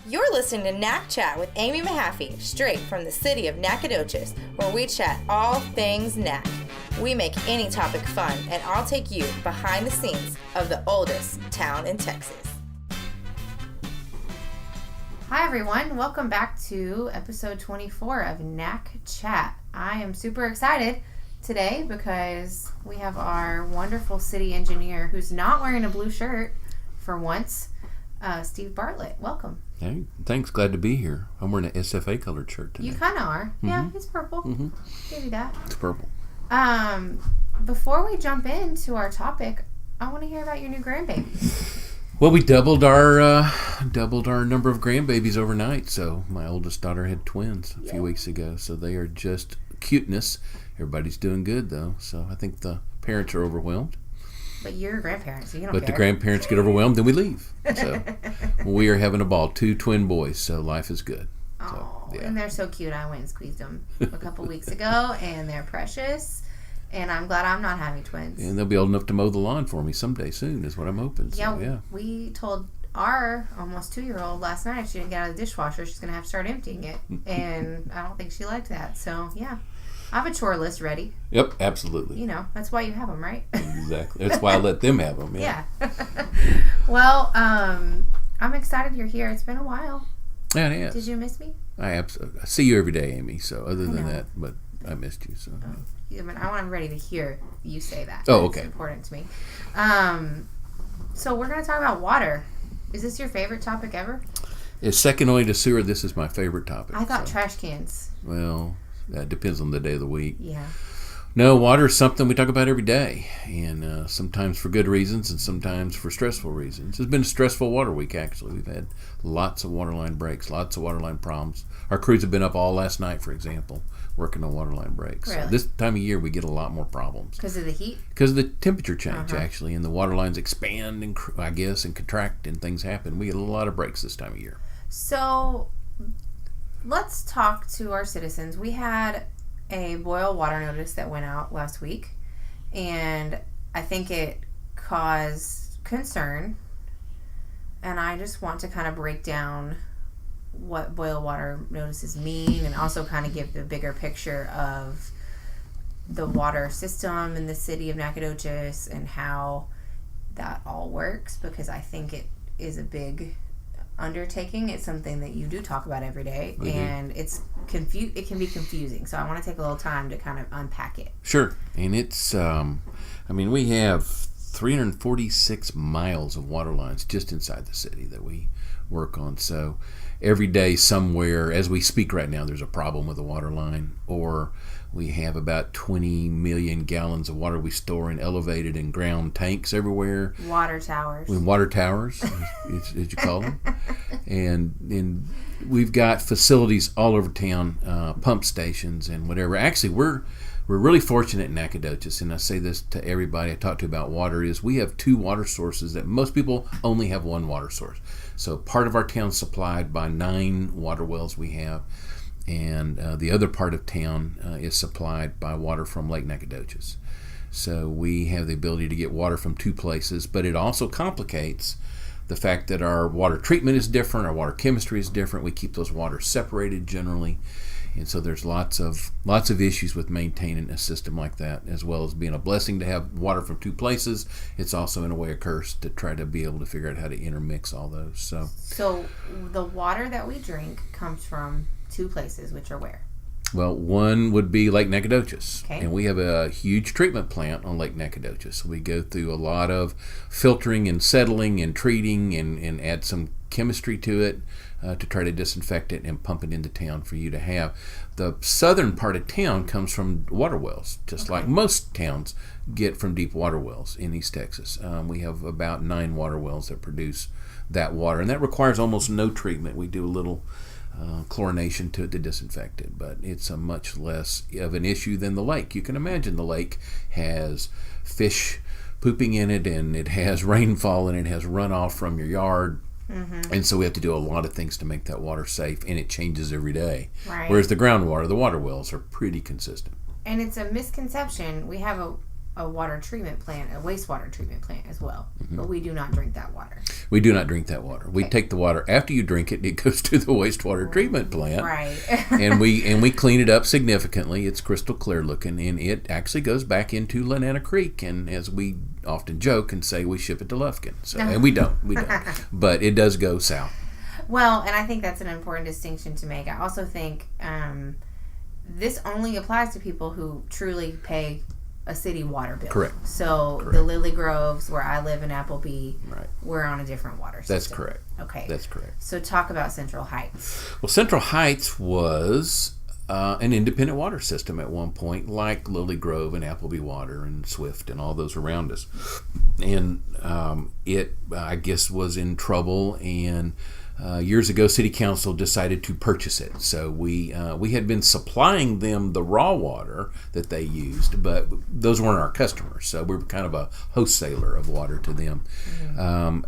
You're listening to NacChat with Amy Mahaffey, straight from the city of Nacogdoches, where we chat all things Nac. We make any topic fun, and I'll take you behind the scenes of the oldest town in Texas. Hi everyone, welcome back to episode 24 of NacChat. I am super excited today because we have our wonderful city engineer who's not wearing a blue shirt for once, Steve Bartlett. Welcome. Hey, thanks. Glad to be here. I'm wearing an SFA colored shirt today. You kind of are. Mm-hmm. Yeah, it's purple. Mm-hmm. Give you that. It's purple. Before we jump into our topic, I want to hear about your new grandbaby. Well, we doubled our number of grandbabies overnight. So my oldest daughter had twins a few weeks ago. So they are just cuteness. Everybody's doing good though. So I think the parents are overwhelmed. But you're grandparents, so you don't care. But the grandparents get overwhelmed, then we leave. So we are having a ball. 2 twin boys, so life is good. Oh, so, yeah. And they're so cute. I went and squeezed them a couple weeks ago, and they're precious. And I'm glad I'm not having twins. And they'll be old enough to mow the lawn for me someday soon, is what I'm hoping. Yeah, so, yeah. We told our almost 2-year-old last night if she didn't get out of the dishwasher, she's going to have to start emptying it. And I don't think she liked that. So, yeah. I have a chore list ready. Yep, absolutely. You know, that's why you have them, right? Exactly. That's why I let them have them. Yeah. Well, I'm excited you're here. It's been a while. Yeah, it is. Did you miss me? I see you every day, Amy. So other than that, but I missed you. So. Oh. Yeah, but I'm ready to hear you say that. Oh, okay. It's important to me. So we're going to talk about water. Is this your favorite topic ever? It's second only to sewer. This is my favorite topic. I thought trash cans. Well, that depends on the day of the week. Yeah. No, water is something we talk about every day, and sometimes for good reasons and sometimes for stressful reasons. It's been a stressful water week, actually. We've had lots of waterline breaks, lots of waterline problems. Our crews have been up all last night, for example, working on waterline breaks. Really? So this time of year, we get a lot more problems. Because of the heat? Because of the temperature change, actually, and the water lines expand, and contract, and things happen. We get a lot of breaks this time of year. So let's talk to our citizens. We had a boil water notice that went out last week, and I think it caused concern, and I just want to kind of break down what boil water notices mean and also kind of give the bigger picture of the water system in the city of Nacogdoches and how that all works, because I think it is a big undertaking. It's something that you do talk about every day, and it can be confusing. So I want to take a little time to kind of unpack it. Sure. And it's we have 346 miles of water lines just inside the city that we work on. So every day somewhere, as we speak right now, there's a problem with a water line, or we have about 20 million gallons of water we store in elevated and ground tanks everywhere. Water towers. Water towers, as you call them. And we've got facilities all over town, pump stations and whatever. Actually, we're really fortunate in Nacogdoches, and I say this to everybody I talk to about water, is we have 2 water sources that most people only have 1 water source. So part of our town is supplied by 9 water wells we have, and the other part of town is supplied by water from Lake Nacogdoches. So we have the ability to get water from 2 places, but it also complicates the fact that our water treatment is different, our water chemistry is different. We keep those waters separated generally, and so there's lots of issues with maintaining a system like that, as well as being a blessing to have water from 2 places. It's also in a way a curse to try to be able to figure out how to intermix all those. So the water that we drink comes from 2 places, which are where? Well, one would be Lake Nacogdoches, okay. And we have a huge treatment plant on Lake Nacogdoches. We go through a lot of filtering and settling and treating and add some chemistry to it to try to disinfect it and pump it into town for you to have. The southern part of town comes from water wells, just like most towns get from deep water wells in East Texas. We have about 9 water wells that produce that water, and that requires almost no treatment. We do a little chlorination to it to disinfect it, but it's a much less of an issue than the lake. You can imagine the lake has fish pooping in it, and it has rainfall, and it has runoff from your yard. And so we have to do a lot of things to make that water safe, and it changes every day. Right. Whereas the groundwater, the water wells, are pretty consistent. And it's a misconception. We have a water treatment plant, a wastewater treatment plant as well. But we do not drink that water. We do not drink that water. We take the water after you drink it. It goes to the wastewater treatment plant, Right. and we clean it up significantly. It's crystal clear looking, and it actually goes back into Lenana Creek. And as we often joke and say, we ship it to Lufkin. So, and we don't, but it does go south. Well, and I think that's an important distinction to make. I also think this only applies to people who truly pay a city water bill. Correct. So Correct. the Lily Groves, where I live in Appleby, Right. we're on a different water system. That's correct. Okay. That's correct. So talk about Central Heights. Well, Central Heights was an independent water system at one point, like Lily Grove and Appleby Water and Swift and all those around us. And it, I guess, was in trouble, and years ago, City Council decided to purchase it. So we had been supplying them the raw water that they used, but those weren't our customers. So we were kind of a wholesaler of water to them.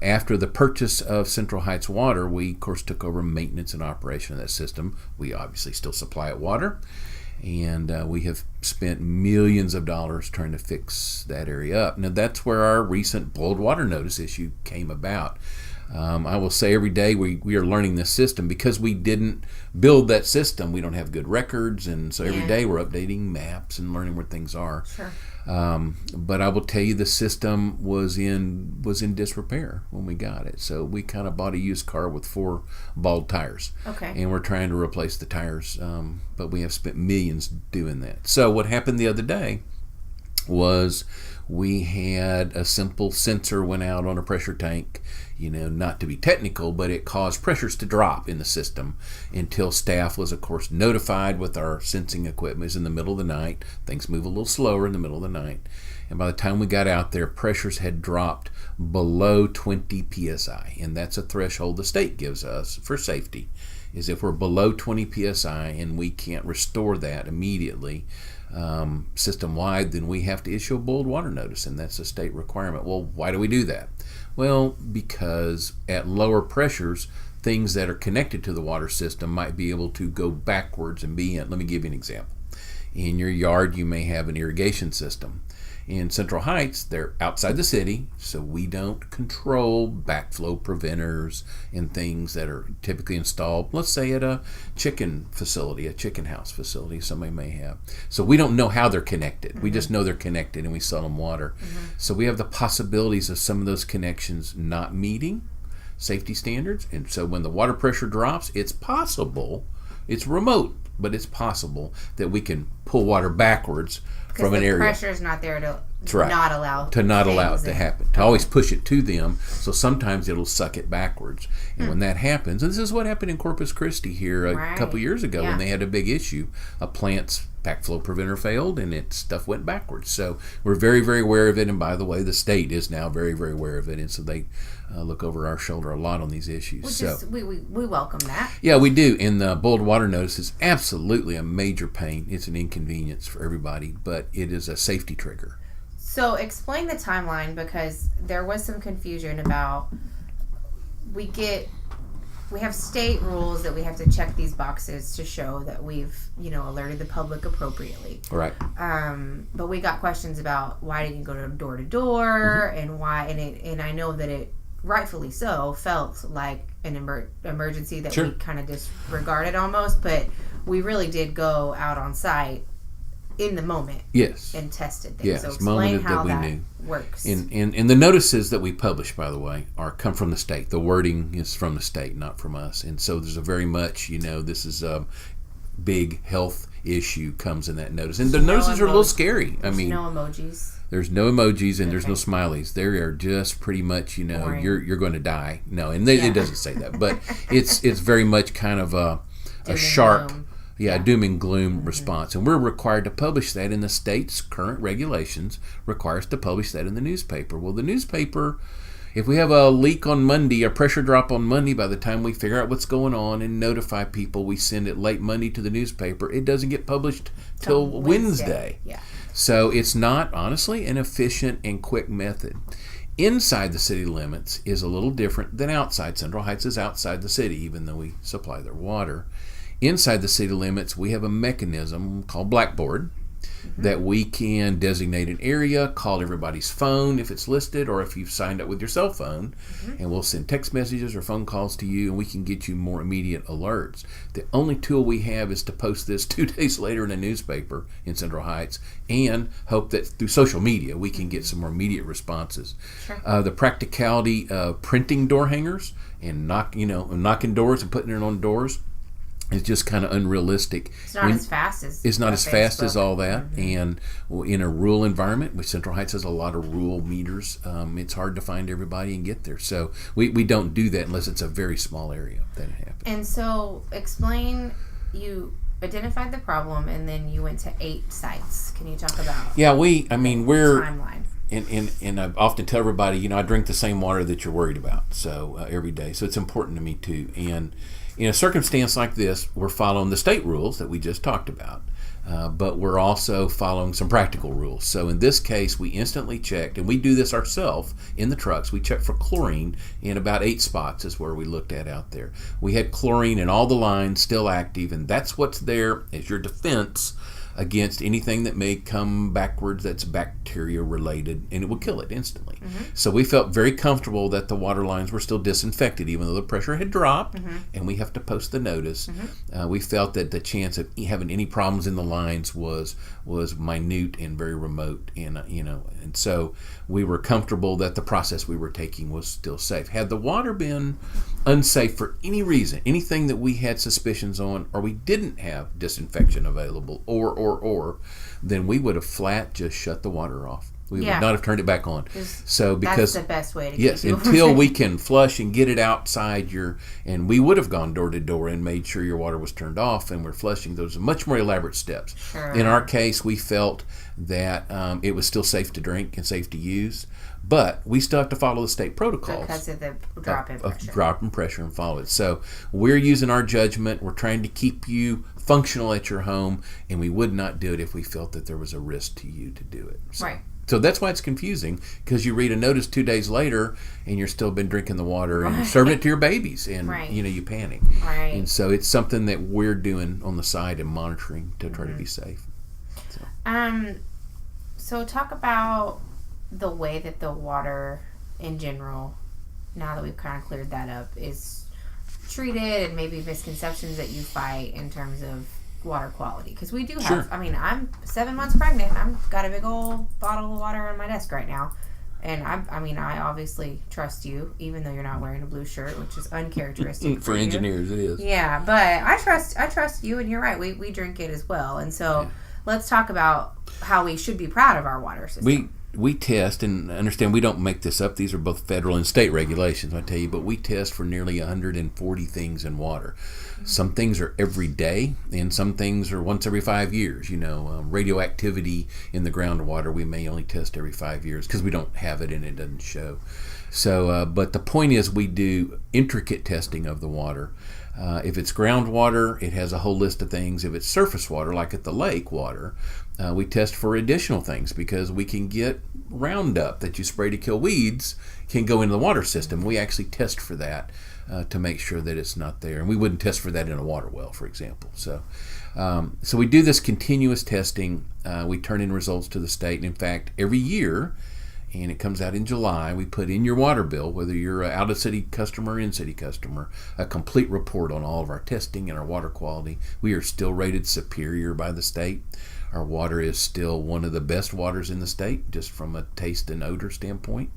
After the purchase of Central Heights Water, we, of course, took over maintenance and operation of that system. We obviously still supply it water, and we have spent millions of dollars trying to fix that area up. Now, that's where our recent boiled water notice issue came about. I will say every day we are learning this system because we didn't build that system. We don't have good records, and so every day we're updating maps and learning where things are. Sure. But I will tell you, the system was in disrepair when we got it. So we kind of bought a used car with 4 bald tires. Okay. And we're trying to replace the tires, but we have spent millions doing that. So what happened the other day was we had a simple sensor went out on a pressure tank, not to be technical, but it caused pressures to drop in the system until staff was, of course, notified with our sensing equipment. It's in the middle of the night. Things move a little slower in the middle of the night. And by the time we got out there, pressures had dropped below 20 psi. And that's a threshold the state gives us for safety, is if we're below 20 psi and we can't restore that immediately, system-wide, then we have to issue a boiled water notice, and that's a state requirement. Well, why do we do that? Well, because at lower pressures, things that are connected to the water system might be able to go backwards and be in. Let me give you an example. In your yard, you may have an irrigation system. In Central Heights, they're outside the city, so we don't control backflow preventers and things that are typically installed, let's say at a chicken facility, a chicken house facility somebody may have. So we don't know how they're connected. We just know they're connected, and we sell them water. So we have the possibilities of some of those connections not meeting safety standards. And so when the water pressure drops, it's possible, it's remote, but it's possible that we can pull water backwards from an area. The pressure is not there to right. not allow it to happen. To always push it to them. So sometimes it'll suck it backwards. And when that happens, and this is what happened in Corpus Christi here a couple years ago when they had a big issue. A plant's backflow preventer failed and stuff went backwards. So we're very, very aware of it. And by the way, the state is now very, very aware of it. And so they look over our shoulder a lot on these issues. We welcome that. Yeah, we do. And the boiled water notice is absolutely a major pain. It's an inconvenience for everybody, but it is a safety trigger. So explain the timeline, because there was some confusion about we have state rules that we have to check these boxes to show that we've alerted the public appropriately. Right. But we got questions about why didn't you go door to door and why, and I know that it rightfully so felt like an emergency that we kind of disregarded almost, but we really did go out on site in the moment. Yes. And tested things. Yes. So explain how that works. And the notices that we publish, by the way, come from the state. The wording is from the state, not from us. And so there's a very much, this is a big health issue comes in that notice. And the notices are a little scary. There's no emojis. There's no emojis and there's no smileys. They are just pretty much, you're going to die. No, and it doesn't say that. But it's very much kind of a sharp... doom and gloom response. And we're required to publish that in the state's current regulations, require us to publish that in the newspaper. Well, the newspaper, if we have a leak on Monday, a pressure drop on Monday, by the time we figure out what's going on and notify people, we send it late Monday to the newspaper. It doesn't get published till Wednesday. Yeah. So it's not, honestly, an efficient and quick method. Inside the city limits is a little different than outside. Central Heights is outside the city, even though we supply their water. Inside the city limits, we have a mechanism called Blackboard, that we can designate an area, call everybody's phone if it's listed, or if you've signed up with your cell phone, and we'll send text messages or phone calls to you, and we can get you more immediate alerts. The only tool we have is to post this 2 days later in a newspaper in Central Heights, and hope that through social media we can get some more immediate responses. Sure. The practicality of printing door hangers and knocking doors and putting it on doors, it's just kind of unrealistic. It's not as fast as it's not as fast as all that, and in a rural environment, which Central Heights has a lot of rural meters, it's hard to find everybody and get there. So we don't do that unless it's a very small area that it happens. And so, explain, you identified the problem, and then you went to 8 sites. Can you talk about? Yeah, we're timeline. And I often tell everybody, I drink the same water that you're worried about, so every day. So it's important to me too. And in a circumstance like this, we're following the state rules that we just talked about, but we're also following some practical rules. So in this case, we instantly checked, and we do this ourselves in the trucks. We checked for chlorine in about 8 spots is where we looked at out there. We had chlorine in all the lines still active, and that's what's there as your defense against anything that may come backwards that's bacteria related, and it will kill it instantly. So we felt very comfortable that the water lines were still disinfected even though the pressure had dropped, and we have to post the notice. We felt that the chance of having any problems in the lines was minute and very remote, and so we were comfortable that the process we were taking was still safe. Had the water been unsafe for any reason, anything that we had suspicions on, or we didn't have disinfection available, or then we would have flat just shut the water off. We would not have turned it back on. So because that's the best way to yes, keep it until we can flush and get it outside and we would have gone door to door and made sure your water was turned off and we're flushing. Those are much more elaborate steps. Sure. In our case, we felt that it was still safe to drink and safe to use, but we still have to follow the state protocols because of the drop in pressure. Drop in pressure and follow it. So we're using our judgment. We're trying to keep you functional at your home, and we would not do it if we felt that there was a risk to you to do it. Right. So that's why it's confusing, because you read a notice 2 days later and you're still been drinking the water and you're serving it to your babies, and you panic. Right. And so it's something that we're doing on the side and monitoring to try to be safe. So talk about the way that the water in general, now that we've kind of cleared that up, is treated, and maybe misconceptions that you fight in terms of water quality, because we do have. Sure. I mean, I'm 7 months pregnant. I've got a big old bottle of water on my desk right now, and I obviously trust you, even though you're not wearing a blue shirt, which is uncharacteristic for engineers. It is. Yeah, but I trust you, and you're right. We drink it as well, and so let's talk about how we should be proud of our water system. We test, and understand we don't make this up. These are both federal and state regulations, I tell you, but we test for nearly 140 things in water. Some things are every day, and some things are once every 5 years. Radioactivity in the groundwater, we may only test every 5 years because we don't have it and it doesn't show. So, but the point is, we do intricate testing of the water. If it's groundwater, it has a whole list of things. If it's surface water, like at the lake water, we test for additional things, because we can get Roundup that you spray to kill weeds can go into the water system. We actually test for that to make sure that it's not there. And we wouldn't test for that in a water well, for example. So we do this continuous testing. We turn in results to the state. And in fact, every year, and it comes out in July, we put in your water bill, whether you're an out-of-city customer or in-city customer, a complete report on all of our testing and our water quality. We are still rated superior by the state. Our water is still one of the best waters in the state, just from a taste and odor standpoint.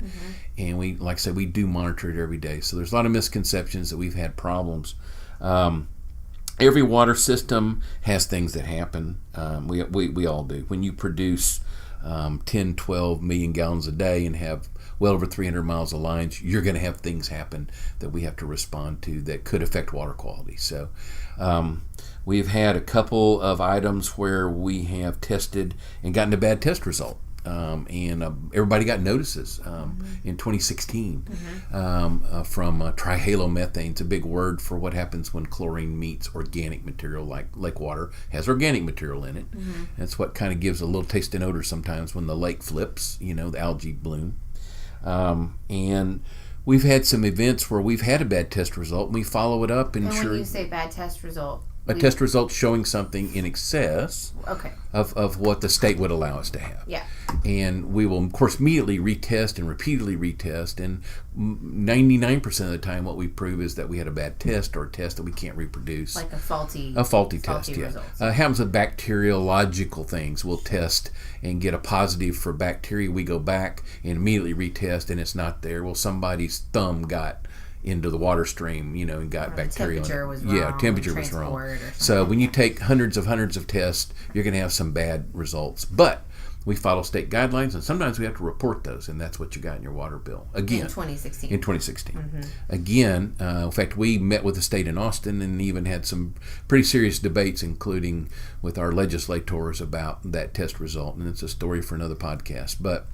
And we, like I said, we do monitor it every day. So there's a lot of misconceptions that we've had problems. Every water system has things that happen. We all do. When you produce 10, 12 million gallons a day and have well over 300 miles of lines, you're going to have things happen that we have to respond to that could affect water quality. So we've had a couple of items where we have tested and gotten a bad test result. And everybody got notices in 2016 from trihalomethane. It's a big word for what happens when chlorine meets organic material, like lake water has organic material in it. That's what kind of gives a little taste and odor sometimes when the lake flips, the algae bloom. And we've had some events where we've had a bad test result, and we follow it up and when you say bad test result, a test result showing something in excess Okay. of what the state would allow us to have. Yeah. And we will, of course, immediately retest and repeatedly retest. And 99% of the time, what we prove is that we had a bad test or a test that we can't reproduce. Like a faulty test, yeah. results. Happens with bacteriological things. We'll test and get a positive for bacteria. We go back and immediately retest, and it's not there. Well, somebody's thumb got into the water stream, and got bacteria. Temperature was wrong. Yeah, temperature was wrong. So when you take hundreds of tests, you're going to have some bad results. But we follow state guidelines, and sometimes we have to report those, and that's what you got in your water bill. Again, in 2016. Mm-hmm. Again, in fact, we met with the state in Austin and even had some pretty serious debates, including with our legislators about that test result, and it's a story for another podcast. But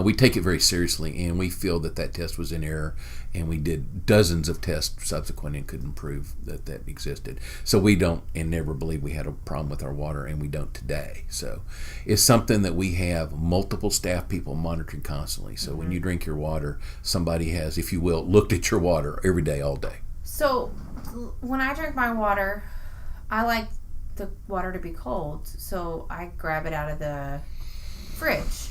we take it very seriously, and we feel that test was in error, and we did dozens of tests subsequent and couldn't prove that existed. So we don't and never believe we had a problem with our water, and we don't today. So it's something that we have multiple staff people monitoring constantly. So when you drink your water, somebody has, if you will, looked at your water every day, all day. So when I drink my water, I like the water to be cold, so I grab it out of the fridge.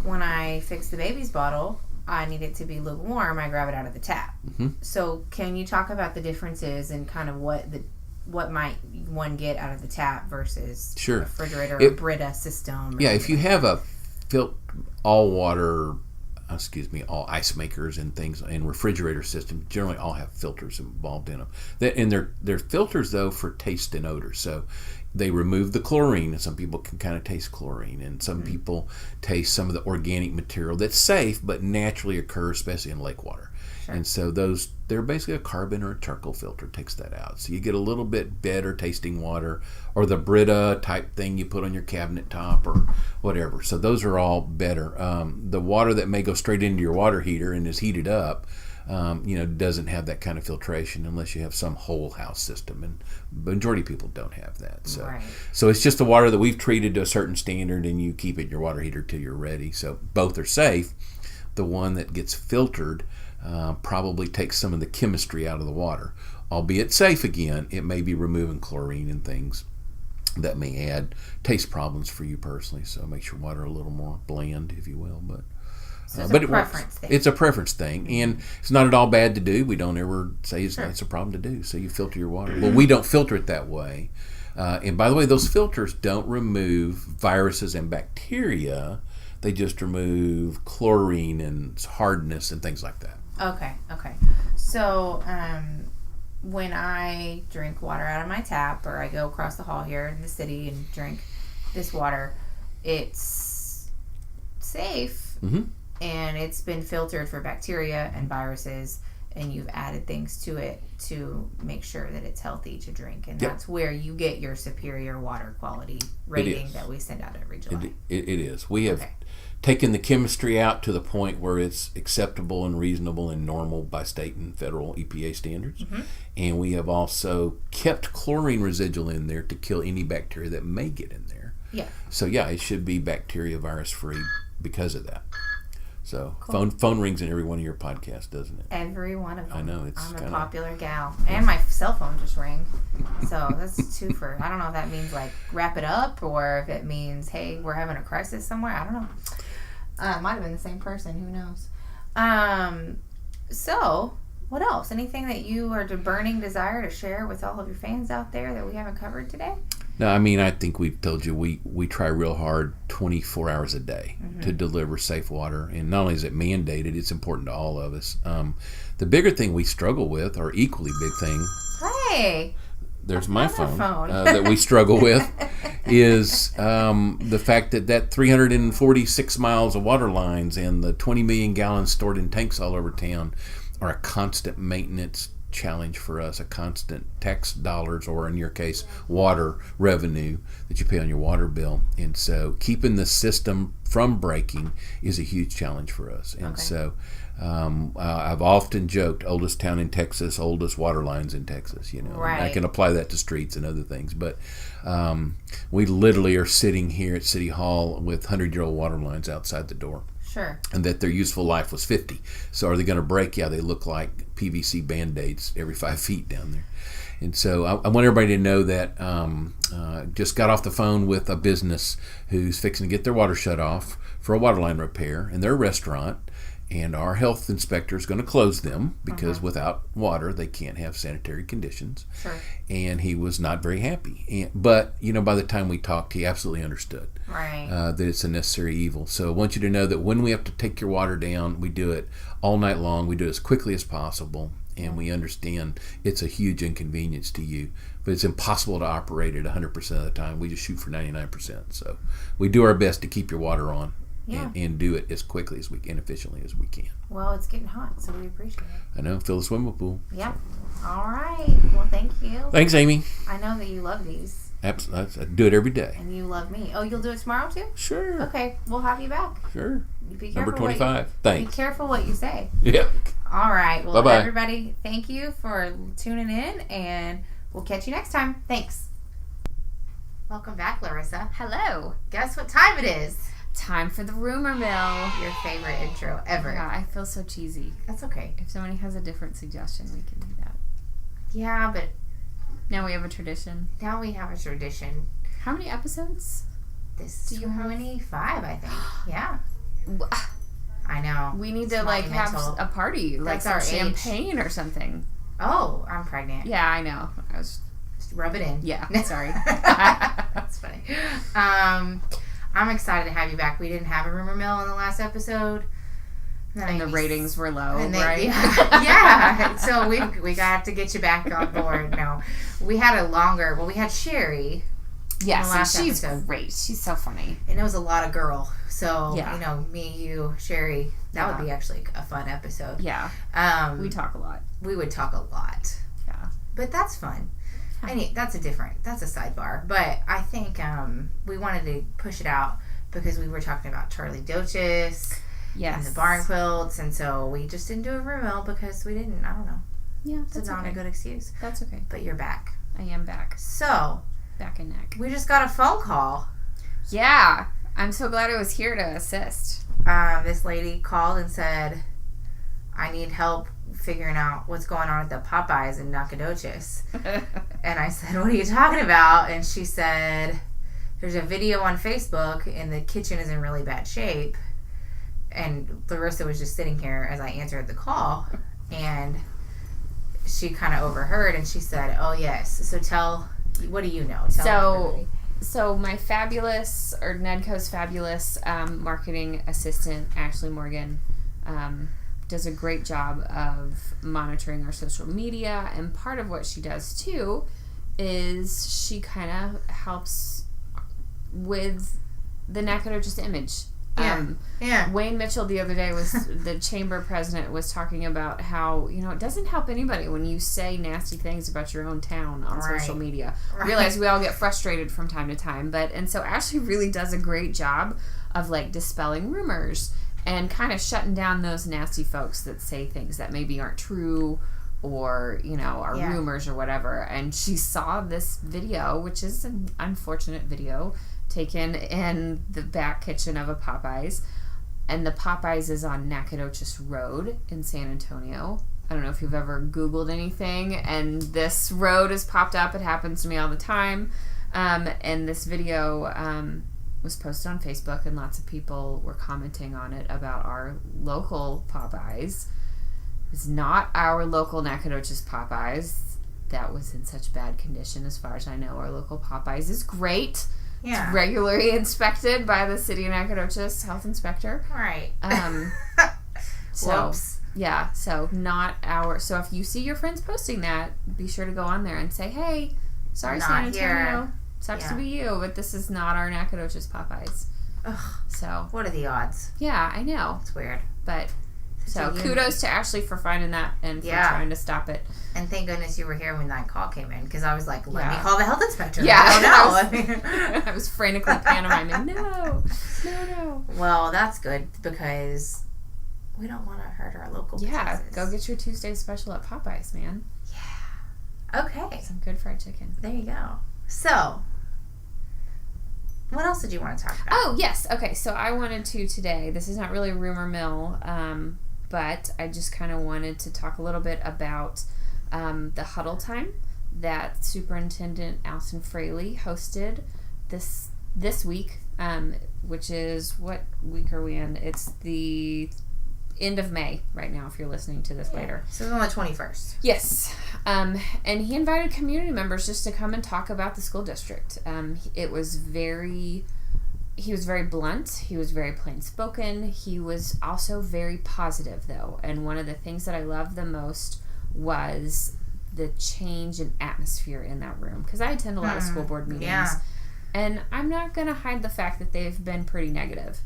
When I fix the baby's bottle, I need it to be lukewarm. I grab it out of the tap. Mm-hmm. So can you talk about the differences and kind of what might one get out of the tap versus a refrigerator or Brita system? Yeah, if you have a all ice makers and things and refrigerator systems generally all have filters involved in them. And they're filters though for taste and odor. So they remove the chlorine, and some people can kind of taste chlorine, and some people taste some of the organic material that's safe but naturally occurs, especially in lake water. Sure. And so they're basically a carbon or a charcoal filter takes that out. So you get a little bit better tasting water, or the Brita type thing you put on your cabinet top or whatever. So those are all better. The water that may go straight into your water heater and is heated up, doesn't have that kind of filtration unless you have some whole house system, and the majority of people don't have that. So it's just the water that we've treated to a certain standard, and you keep it in your water heater till you're ready. So both are safe. The one that gets filtered probably takes some of the chemistry out of the water, albeit safe again. It may be removing chlorine and things that may add taste problems for you personally. So it makes your water a little more bland, if you will, but it's a preference thing. It's a preference thing, and it's not at all bad to do. We don't ever say it's a problem to do. So you filter your water. Well, we don't filter it that way. And by the way, those filters don't remove viruses and bacteria. They just remove chlorine and hardness and things like that. Okay. So when I drink water out of my tap, or I go across the hall here in the city and drink this water, it's safe. Mm-hmm. And it's been filtered for bacteria and viruses, and you've added things to it to make sure that it's healthy to drink. And that's where you get your superior water quality rating that we send out every July. It is. We have taken the chemistry out to the point where it's acceptable and reasonable and normal by state and federal EPA standards. Mm-hmm. And we have also kept chlorine residual in there to kill any bacteria that may get in there. Yeah. So, it should be bacteria virus free because of that. So cool. phone rings in every one of your podcasts, doesn't it? Every one of them. I know. I'm a popular gal. And my cell phone just rang. So that's two for, I don't know if that means like wrap it up, or if it means, hey, we're having a crisis somewhere. I don't know. It might have been the same person. Who knows? So what else? Anything that you are a burning desire to share with all of your fans out there that we haven't covered today? No, I think we've told you we try real hard 24 hours a day to deliver safe water. And not only is it mandated, it's important to all of us. The bigger thing we struggle with, or equally big thing, there's my phone. That we struggle with is the fact that 346 miles of water lines and the 20 million gallons stored in tanks all over town are a constant maintenance challenge for us, a constant tax dollars, or in your case, water revenue that you pay on your water bill. And so keeping the system from breaking is a huge challenge for us. And so I've often joked, oldest town in Texas, oldest water lines in Texas, Right. I can apply that to streets and other things. But we literally are sitting here at City Hall with 100-year-old water lines outside the door. Sure. And that their useful life was 50. So are they going to break? Yeah, they look like PVC Band-Aids every 5 feet down there. And so I want everybody to know that just got off the phone with a business who's fixing to get their water shut off for a water line repair in their restaurant. And our health inspector is going to close them because without water, they can't have sanitary conditions. Sure. And he was not very happy. But, by the time we talked, he absolutely understood that it's a necessary evil. So I want you to know that when we have to take your water down, we do it all night long. We do it as quickly as possible. And we understand it's a huge inconvenience to you. But it's impossible to operate it 100% of the time. We just shoot for 99%. So we do our best to keep your water on. Yeah. And do it as quickly as we can, efficiently as we can. Well, it's getting hot, so we appreciate it. I know. Fill the swimming pool. Yep. All right. Well, thank you. Thanks, Amy. I know that you love these. Absolutely. I do it every day. And you love me. Oh, you'll do it tomorrow too? Sure. Okay. We'll have you back. Sure. Be careful. Number 25. Thanks. Be careful what you say. Yeah. All right. Well, Bye-bye. Everybody, thank you for tuning in, and we'll catch you next time. Thanks. Welcome back, Larissa. Hello. Guess what time it is? Time for the rumor mill. Your favorite intro ever. Yeah, I feel so cheesy. That's okay. If somebody has a different suggestion, we can do that. Yeah, but Now we have a tradition. now we have a tradition. How many episodes? This Do you have- 25, I think. Yeah. I know. We need It's to have monumental. a party, like That's our some age. champagne or something. Oh, I'm pregnant. Yeah, I know. I was. Just rub it in. Yeah. Sorry. That's funny. I'm excited to have you back. We didn't have a rumor mill in the last episode. And the ratings were low, right? Yeah. So we got to get you back on board. No, we had we had Sherry. Yes, the last she's episode. great. She's so funny. And it was a lot of girl. So, Yeah. me, you, Sherry, that would be actually a fun episode. Yeah. We talk a lot. We would talk a lot. Yeah. But that's fun. That's a sidebar. But I think we wanted to push it out because we were talking about Charlie Dochis and the barn quilts. And so we just didn't do a rumor mill because we didn't. I don't know. Yeah, It's not a good excuse. That's okay. But you're back. I am back. So, Back in neck. we just got a phone call. Yeah. I'm so glad I was here to assist. This lady called and said, I need help figuring out what's going on at the Popeyes in Nacogdoches. And I said, what are you talking about? And she said, there's a video on Facebook and the kitchen is in really bad shape. And Larissa was just sitting here as I answered the call. And she kind of overheard and she said, oh, yes. So what do you know? Tell everybody. So my fabulous, or Nedco's fabulous marketing assistant, Ashley Morgan, does a great job of monitoring our social media. And part of what she does, too, is she kind of helps with the Nacogdoches image. Yeah. Wayne Mitchell the other day the chamber president was talking about how, it doesn't help anybody when you say nasty things about your own town on social media. I realize we all get frustrated from time to time, and so Ashley really does a great job of dispelling rumors and kind of shutting down those nasty folks that say things that maybe aren't true or, are rumors or whatever. And she saw this video, which is an unfortunate video, taken in the back kitchen of a Popeyes. And the Popeyes is on Nacogdoches Road in San Antonio. I don't know if you've ever Googled anything, and this road has popped up. It happens to me all the time. And this video was posted on Facebook, and lots of people were commenting on it about our local Popeyes. It's not our local Nacogdoches Popeyes. That was in such bad condition as far as I know. Our local Popeyes is great. Yeah. It's regularly inspected by the city of Nacogdoches health inspector. Right. So, Whoops. yeah, so not our... So if you see your friends posting that, be sure to go on there and say, hey, sorry, Not San Antonio. here. Sucks Yeah. to be you, but this is not our Nacogdoches Popeyes. Ugh, So, what are the odds? yeah, I know. It's weird. But, so a kudos to Ashley for finding that and for trying to stop it. And thank goodness you were here when that call came in, because I was like, let me Yeah. call the health inspector. Yeah, I don't know. I was frantically pantomiming, no. Well, that's good, because we don't want to hurt our local Yeah, businesses. go get your Tuesday special at Popeyes, man. Okay. Some good fried chicken. There you go. So, what else did you want to talk about? Oh, yes. Okay, so I wanted to today, this is not really a rumor mill, but I just kind of wanted to talk a little bit about the huddle time that Superintendent Allison Fraley hosted this week, which is, what week are we in? It's the end of May right now, if you're listening to this later. So it's on the 21st. Yes. And he invited community members just to come and talk about the school district. He was very blunt. He was very plain spoken. He was also very positive, though. And one of the things that I loved the most was the change in atmosphere in that room. Because I attend a lot of school board meetings. Yeah. And I'm not going to hide the fact that they've been pretty negative.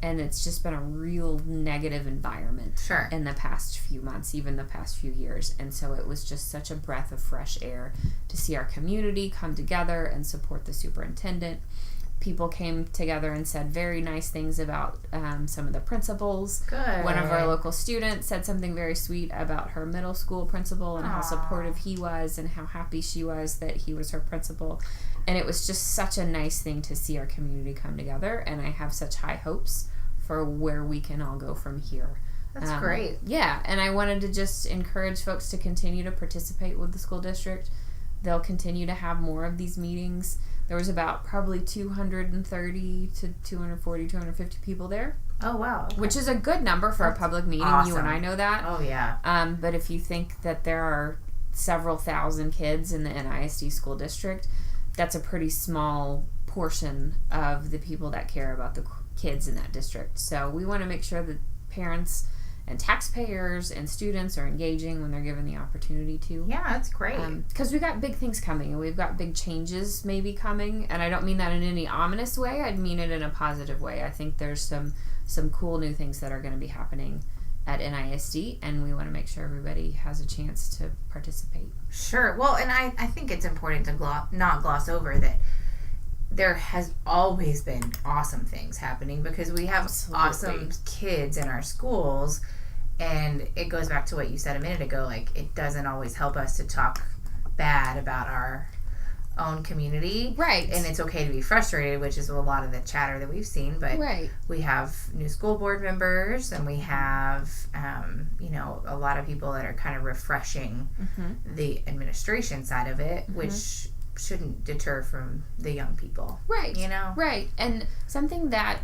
And it's just been a real negative environment in the past few months, even the past few years. And so it was just such a breath of fresh air to see our community come together and support the superintendent. People came together and said very nice things about some of the principals. Good. One of our local students said something very sweet about her middle school principal and how supportive he was and how happy she was that he was her principal. And it was just such a nice thing to see our community come together. And I have such high hopes for where we can all go from here. That's great. Yeah, and I wanted to just encourage folks to continue to participate with the school district. They'll continue to have more of these meetings. There was about probably 230 to 240, 250 people there. Oh, wow. Okay. Which is a good number for a public meeting. Awesome. You and I know that. Oh, yeah. But if you think that there are several thousand kids in the NISD school district, that's a pretty small portion of the people that care about the kids in that district. So we want to make sure that parents and taxpayers and students are engaging when they're given the opportunity to. Yeah, that's great. Because we've got big things coming, and we've got big changes maybe coming. And I don't mean that in any ominous way. I'd mean it in a positive way. I think there's some cool new things that are going to be happening at NISD, and we want to make sure everybody has a chance to participate. Sure. Well, and I think it's important to not gloss over that there has always been awesome things happening because we have awesome kids in our schools, and it goes back to what you said a minute ago, like it doesn't always help us to talk bad about our own community. Right. And it's okay to be frustrated, which is a lot of the chatter that we've seen, but we have new school board members and we have, a lot of people that are kind of refreshing the administration side of it, which shouldn't deter from the young people. Right. Right. And something that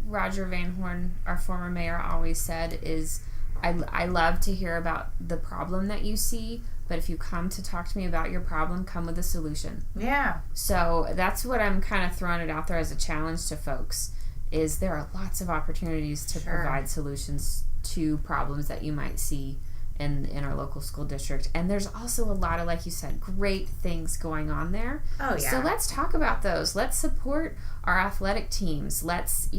Roger Van Horn, our former mayor, always said is, I love to hear about the problem that you see, but if you come to talk to me about your problem, come with a solution. Yeah. So that's what I'm kind of throwing it out there as a challenge to folks, is there are lots of opportunities to provide solutions to problems that you might see in our local school district. And there's also a lot of, like you said, great things going on there. Oh, yeah. So let's talk about those. Let's support our athletic teams. Let's,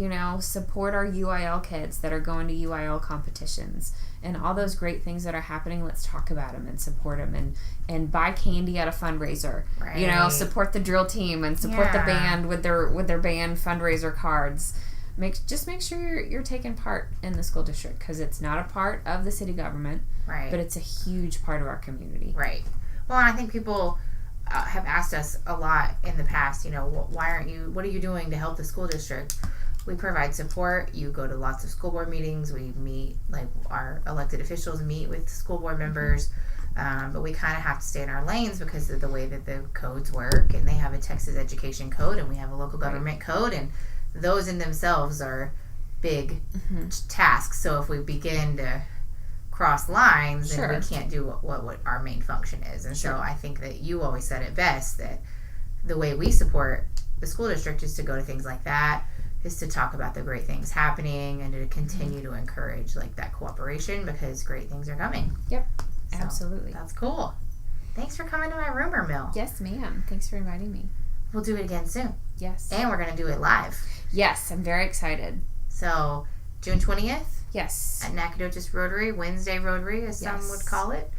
support our UIL kids that are going to UIL competitions. And all those great things that are happening, let's talk about them and support them and buy candy at a fundraiser. Right. Support the drill team and support the band with their band fundraiser cards. Just make sure you're taking part in the school district, because it's not a part of the city government, but it's a huge part of our community. Right. Well, and I think people have asked us a lot in the past, what are you doing to help the school district? We provide support. You go to lots of school board meetings. We meet, our elected officials meet with school board members. But we kind of have to stay in our lanes because of the way that the codes work. And they have a Texas education code and we have a local government code. And those in themselves are big tasks. So if we begin to cross lines, then we can't do what our main function is. And so I think that you always said it best, that the way we support the school district is to go to things like that, is to talk about the great things happening and to continue to encourage that cooperation, because great things are coming. Yep, so absolutely. That's cool. Thanks for coming to my rumor mill. Yes, ma'am. Thanks for inviting me. We'll do it again soon. Yes. And we're going to do it live. Yes, I'm very excited. So, June 20th? Yes. At Nacogdoches Rotary, Wednesday Rotary, as some would call it.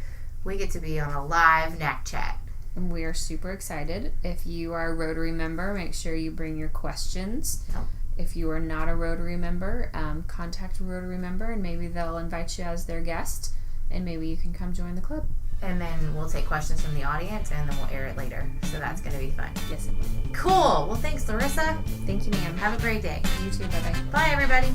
We get to be on a live NacChat. And we are super excited. If you are a Rotary member, make sure you bring your questions. Oh. If you are not a Rotary member, contact a Rotary member, and maybe they'll invite you as their guest, and maybe you can come join the club. And then we'll take questions from the audience, and then we'll air it later. So that's going to be fun. Yes, it will. Cool. Well, thanks, Larissa. Thank you, ma'am. Have a great day. You too. Bye-bye. Bye, everybody.